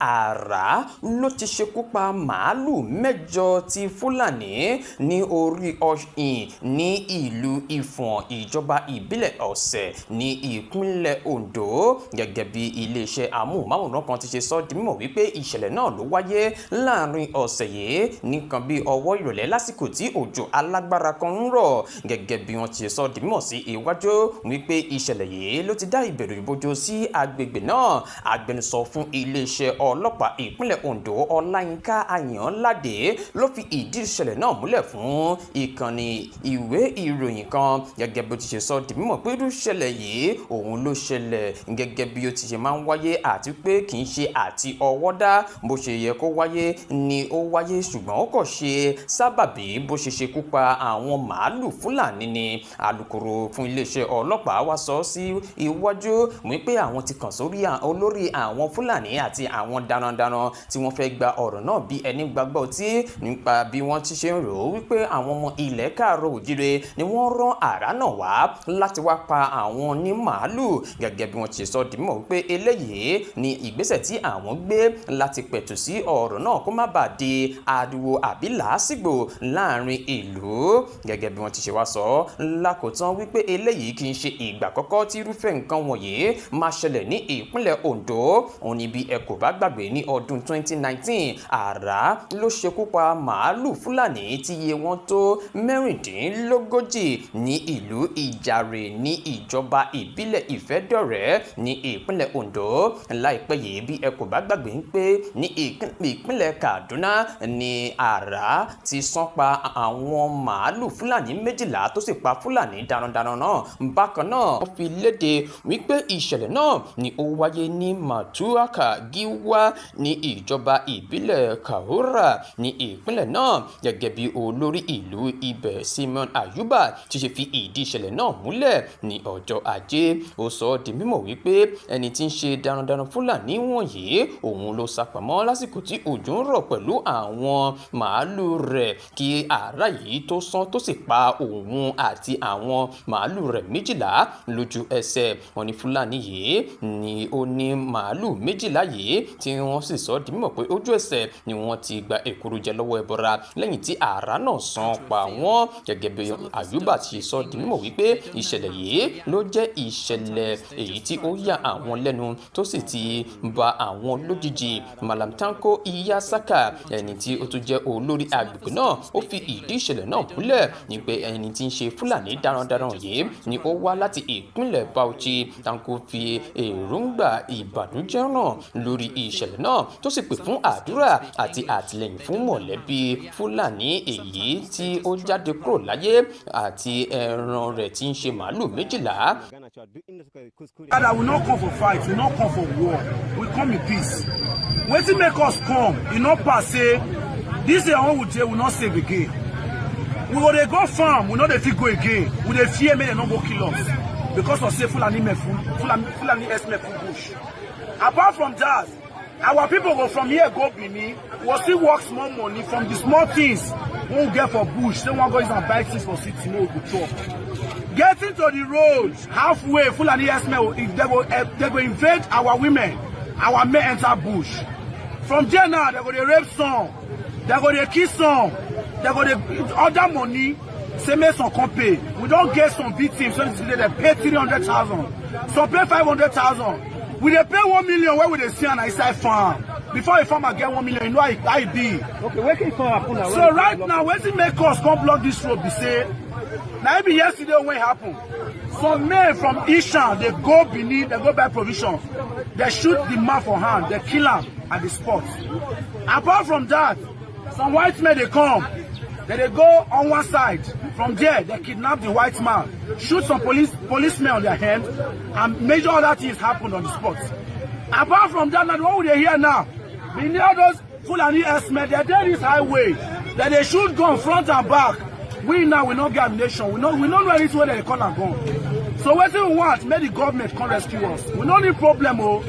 àrá ló ti ṣekú pa màálù mẹ́jọ ti Fúlàní ní orí ọ̀hìn ní ìlú Ìfọ̀n ìjọba ìbílẹ̀ Ọ̀sẹ̀ ní ìpínlẹ̀ Ondo gẹ́gẹ́ bí iléeṣẹ́ amóhùnmáwòrán kan ti ṣe sọ di mímọ̀ wípé ìṣẹ̀lẹ̀ náà ló wáyé láàrin ọ̀sẹ̀ yìí nìkan bí ọwọ́ ìrọ̀lẹ́ lásìkò tí òjò alágbára kan ń rọ̀ gẹ́gẹ́ bí wọ́n ti ṣe sọ di mímọ̀ sí iwájú wípé ìṣẹ̀lẹ̀ yìí ló ti dá ìbẹ̀rù ìbojo sí agbègbè náà. Agbẹnusọ fún iléeṣẹ́ ọlọ́pàá ìpínlẹ̀ Ondo Ọláyínká Ayọ̀nládé ló fi ìdí ìṣẹ̀lẹ̀ náà múlẹ̀ fún ìkànnì ìwé ìròyìn kan gẹ́gẹ́ bí ó ti ṣe sọ di mímọ̀ pé irú ìṣẹ̀lẹ̀ yìí òun ló ṣẹlẹ̀ gẹ́gẹ́ bí ó ti ṣe máa ń wáyé àti pé kì í ṣe àti ọwọ́dá bó ṣe yẹ kó wáyé ni ó wáyé ṣùgbọ́n ó kàn ṣe sábàbí bó ṣe ṣekú pa àwọn màálù Fúlàní ni. Alukoro fún iléeṣẹ́ ọlọ́pàá wá sọ sí iwájú wípé àwọn ti kàn sórí olórí àwọn Fúlàní àti àwọn darandaran tí wọ́n fẹ́ gba ọ̀rọ̀ náà bí ẹni gbàgbọ́ tí nípa bí wọ́n ti ṣe ń rò ó wípé àwọn ọmọ ilẹ̀ káàárọ̀ òjíire ni wọ́n rán àrá náà wá láti wá pa àwọn ní màálù gẹ́gẹ́ bí wọ́n ti sọ di mímọ̀ wípé eléyìí ni ìgbésẹ̀ tí àwọn gbé láti pẹ̀tù sí ọ̀rọ̀ náà kó má bàa di ariwo àbí làásìgbò láàrin ìlú gẹ́gẹ́ bí wọ́n ti ṣe wá sọ lákòótán wípé eléyìí kì í ṣe ìgbà àkọ́kọ́ tí irúfẹ́ nǹkan wọ̀nyí máa ṣẹlẹ̀ ní ìpínlẹ̀ Ondo. Òun ni bí ẹ kò bá gbàgbé ní ọdún 2019 àrá ló ṣekú pa màálù Fúlàní tí iye wọn tó mẹ́rìndínlógójì ní ìlú Ìjàrè ní ìjọba ìbílẹ̀ Ìfẹ́dọ̀rẹ́ ní ìpínlẹ̀ Ondo. Láìpẹ́ yìí bí ẹ kò bá gbàgbé pé ní ìpínlẹ̀ Kaduna ní àrá ti sán pa àwọn màálù Fúlàní 12 tó sì pa Fúlàní darandaran náà. Bákan náà wọ́n fi léde wípé ìṣẹ̀lẹ̀ náà ni ó wáyé ní Matuaka Giwa ní ìjọba ìbílẹ̀ Kahura ní ìpínlẹ̀ náà gẹ́gẹ́ bí olórí ìlú ibẹ̀ Simon Ayuba ti ṣe fi ìdí ìṣẹ̀lẹ̀ náà múlẹ̀ ní ọjọ́ Ajé. Ó sọ di mímọ̀ wípé ẹni tí ń ṣe darandaran Fúlàní wọ̀nyí òun ló sápamọ́ lásìkò tí òjò ń rọ̀ pẹ̀lú àwọn màálù rẹ̀ kí àrá yìí tó sán tó sì pa òun àti àwọn màálù rẹ̀ 12 lójú ẹsẹ̀. Wọ́n ní Fúlàní yìí ni ó ní màálù 12 yìí tí wọ́n sì sọ di mímọ̀ pé ojú ẹsẹ̀ ni wọ́n ti gba èkuru jẹ lọ́wọ́ ẹbọra lẹ́yìn tí àrá náà sán pa wọ́n gẹ́gẹ́ bí Ayuba ti sọ di mímọ̀ wípé ìṣẹ̀lẹ̀ yìí ló jẹ́ ìṣẹ̀lẹ̀ èyí tí ó yà àwọn lẹ́nu tó sì ti ba àwọn lójijì. Malam Tanko Iyasaka ẹni tí ó tún jẹ́ olórí agbègbè náà ó fi ìdí ìṣẹ̀lẹ̀ náà múlẹ̀ ní pé ẹni tí ń ṣe Fúlàní darandaran yìí ni ó wá láti ìpínlẹ̀ Bauchi. Tanko fi èròǹgbà ìbànújẹ́ náà lórí ìṣẹ̀lẹ̀ náà tó sì pè fún àdúrà àti àtìlẹ́yìn fún mọ̀lẹ́bí Fúlàní èyí tí ó jáde kúrò láyé àti ẹran rẹ̀ tí ń ṣe màálù 12. That we not come for fight, we not come for war, we come in peace. Wetin make us come, e no pass say this year we will not save again. We go dey go farm, we no dey fit go again. We dey fear make dem no go kill us because of say Fulani herdsmen full bush. Apart from that, our people go from here go Benin, we will still work small money from the small things we get for bush. Say one go use and buy things for city, no go chop. Getting to the road halfway, Fulani herdsmen they go invade our women, our men enter bush. From there now, they go dey rape some, they go dey kill some, they go dey order money. Say make some come pay. We don't get some big teams. So they pay 300,000. Some pay 500,000. We dey pay 1 million where we dey see an inside farm. Before a farmer get 1 million, you know how it be. Okay, where can you come happen now? So right now, when it make us come block this road, we say, now even yesterday when it happen, some men from Ishan, they go Benin, they go buy provisions. They shoot the man for hand, they kill him at the spot. Apart from that, some white men they come. Then they go on one side. From there, they kidnap the white man, shoot some policemen on their hand, and major other things happen on the spot. Apart from that, now what would they hear now? We know those Fulani herdsmen, they're there this highway. That they shoot gun front and back. We now will not get ammunition. We don't know anything where they call and gun. So what do we want? Make the government come rescue us. We don't need problem, oh.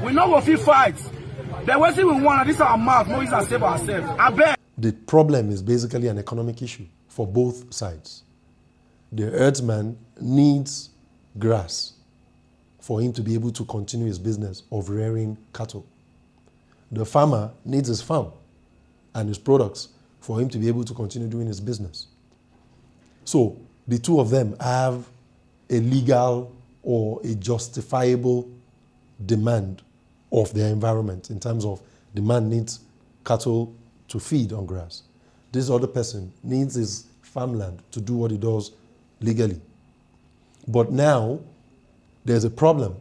We know we'll fit fight. Then what do we want? This is our mouth. No, we can save ourselves. I bet. The problem is basically an economic issue for both sides. The herdsman needs grass for him to be able to continue his business of rearing cattle. The farmer needs his farm and his products for him to be able to continue doing his business. So the two of them have a legal or a justifiable demand of their environment in terms of the man needs cattle to feed on grass. This other person needs his farmland to do what he does legally. But now there's a problem.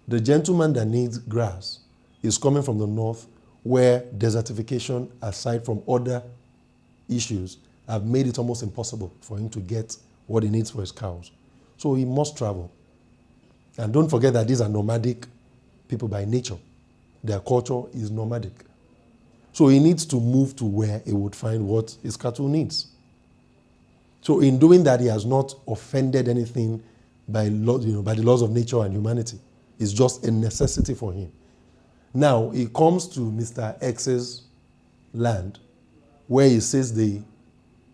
The gentleman that needs grass is coming from the north, where desertification, aside from other issues, have made it almost impossible for him to get what he needs for his cows. So he must travel. And don't forget that these are nomadic people by nature. Their culture is nomadic. So he needs to move to where he would find what his cattle needs. So in doing that, he has not offended anything by the laws of nature and humanity. It's just a necessity for him. Now, he comes to Mr. X's land, where he sees the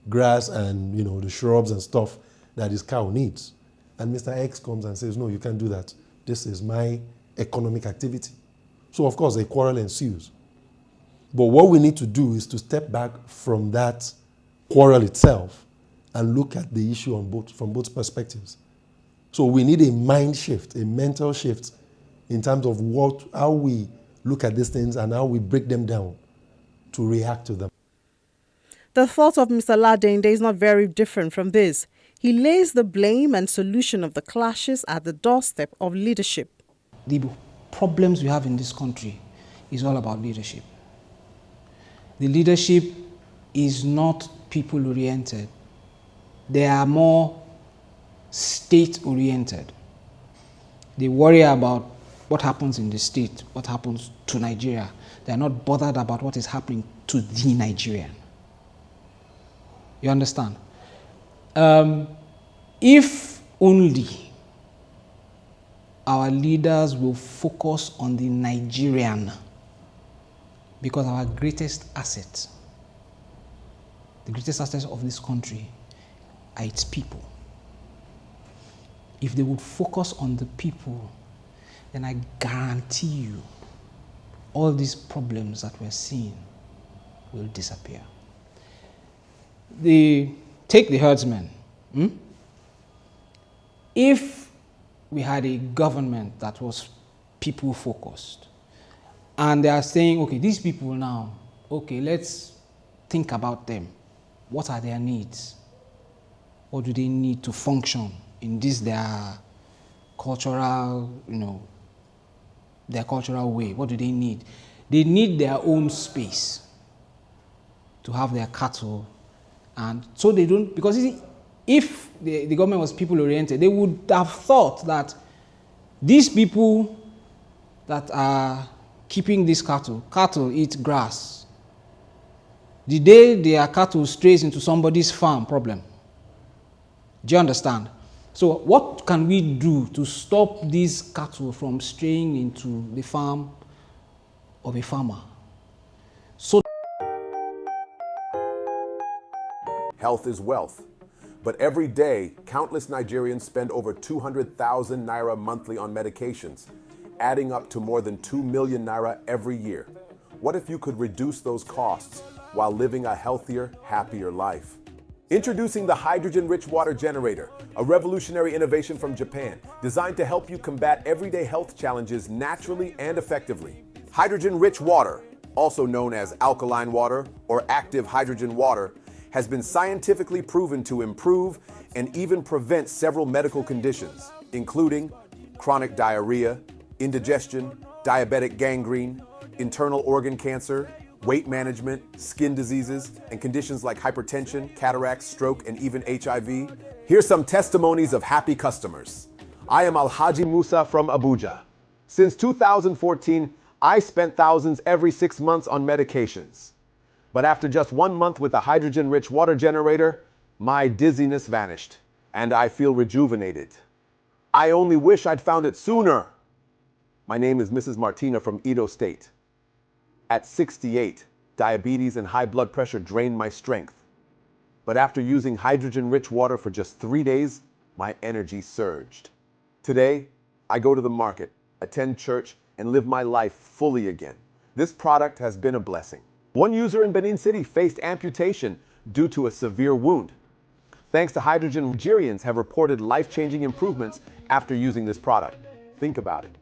grass and the shrubs and stuff that his cow needs. And Mr. X comes and says, no, you can't do that. This is my economic activity. So, of course, a quarrel ensues. But what we need to do is to step back from that quarrel itself and look at the issue from both perspectives. So we need a mind shift, a mental shift in terms of how we look at these things and how we break them down to react to them. The thought of Mr. Ladende is not very different from this. He lays the blame and solution of the clashes at the doorstep of leadership. The problems we have in this country is all about leadership. The leadership is not people-oriented. They are more state-oriented. They worry about what happens in the state, what happens to Nigeria. They are not bothered about what is happening to the Nigerian. You understand? If only our leaders will focus on the Nigerian, because our greatest asset, the greatest asset of this country, are its people. If they would focus on the people, then I guarantee you all these problems that we're seeing will disappear. Take the herdsmen. If we had a government that was people-focused, and they are saying, okay, these people now, okay, let's think about them. What are their needs? What do they need to function in this their cultural, their cultural way? What do they need? They need their own space to have their cattle, and so they don't, because if the government was people-oriented, they would have thought that these people that are keeping these cattle eat grass. The day their cattle strays into somebody's farm, problem. Do you understand? So what can we do to stop these cattle from straying into the farm of a farmer? So health is wealth. But every day, countless Nigerians spend over 200,000 naira monthly on medications, adding up to more than 2 million naira every year. What if you could reduce those costs while living a healthier, happier life? Introducing the hydrogen-rich water generator, a revolutionary innovation from Japan designed to help you combat everyday health challenges naturally and effectively. Hydrogen-rich water, also known as alkaline water or active hydrogen water, has been scientifically proven to improve and even prevent several medical conditions, including chronic diarrhea, indigestion, diabetic gangrene, internal organ cancer, weight management, skin diseases, and conditions like hypertension, cataracts, stroke, and even HIV. Here's some testimonies of happy customers. I am Alhaji Musa from Abuja. Since 2014, I spent thousands every 6 months on medications. But after just 1 month with a hydrogen-rich water generator, my dizziness vanished, and I feel rejuvenated. I only wish I'd found it sooner. My name is Mrs. Martina from Edo State. At 68, diabetes and high blood pressure drained my strength. But after using hydrogen-rich water for just 3 days, my energy surged. Today, I go to the market, attend church, and live my life fully again, This product has been a blessing. One user in Benin City faced amputation due to a severe wound. Thanks to hydrogen, Nigerians have reported life-changing improvements after using this product. Think about it.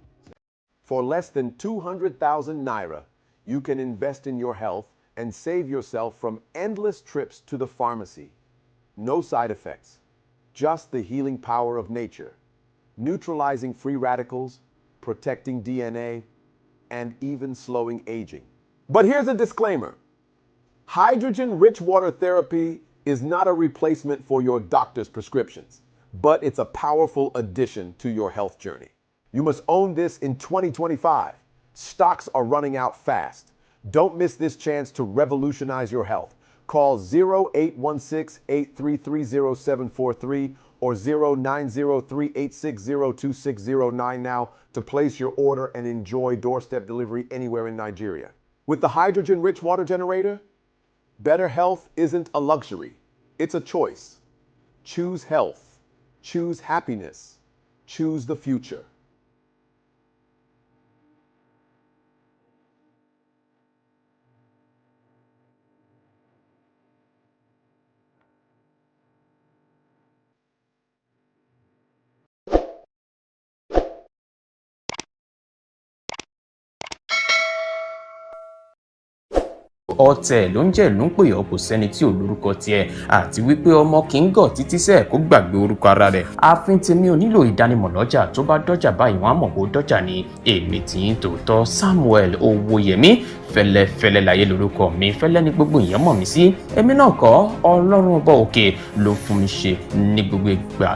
For less than 200,000 naira, you can invest in your health and save yourself from endless trips to the pharmacy. No side effects, just the healing power of nature, neutralizing free radicals, protecting DNA, and even slowing aging. But here's a disclaimer. Hydrogen-rich water therapy is not a replacement for your doctor's prescriptions, but it's a powerful addition to your health journey. You must own this in 2025. Stocks are running out fast. Don't miss this chance to revolutionize your health. Call 0816-833-0743 or 0903-860-2609 now to place your order and enjoy doorstep delivery anywhere in Nigeria. With the hydrogen-rich water generator, better health isn't a luxury. It's a choice. Choose health. Choose happiness. Choose the future. ọ̀tẹ̀ ló ń jẹ́ ìlú ń pè ọ́ kò sẹ́ni tí ò lórúkọ tiẹ̀ àti wípé ọmọ kì í gọ̀ títí sẹ́ẹ̀ kó gbàgbé orúkọ ara rẹ̀. ààfin tèmi ò nílò ìdánimọ̀ lọ́jà tó bá dọ́jà báyìí wọ́n á mọ̀ bó dọ́jà ni. èmi tí ń tòótọ́ Samuel Owóyẹmí fẹ́lẹ́fẹ́lẹ́ láyé lórúkọ mi, fẹ́lẹ́ ní gbogbo èèyàn mọ̀ mí sí. èmi náà kọ́, Ọlọ́run ọba òkè ló fún mi ṣe ní gbogbo ìgbà.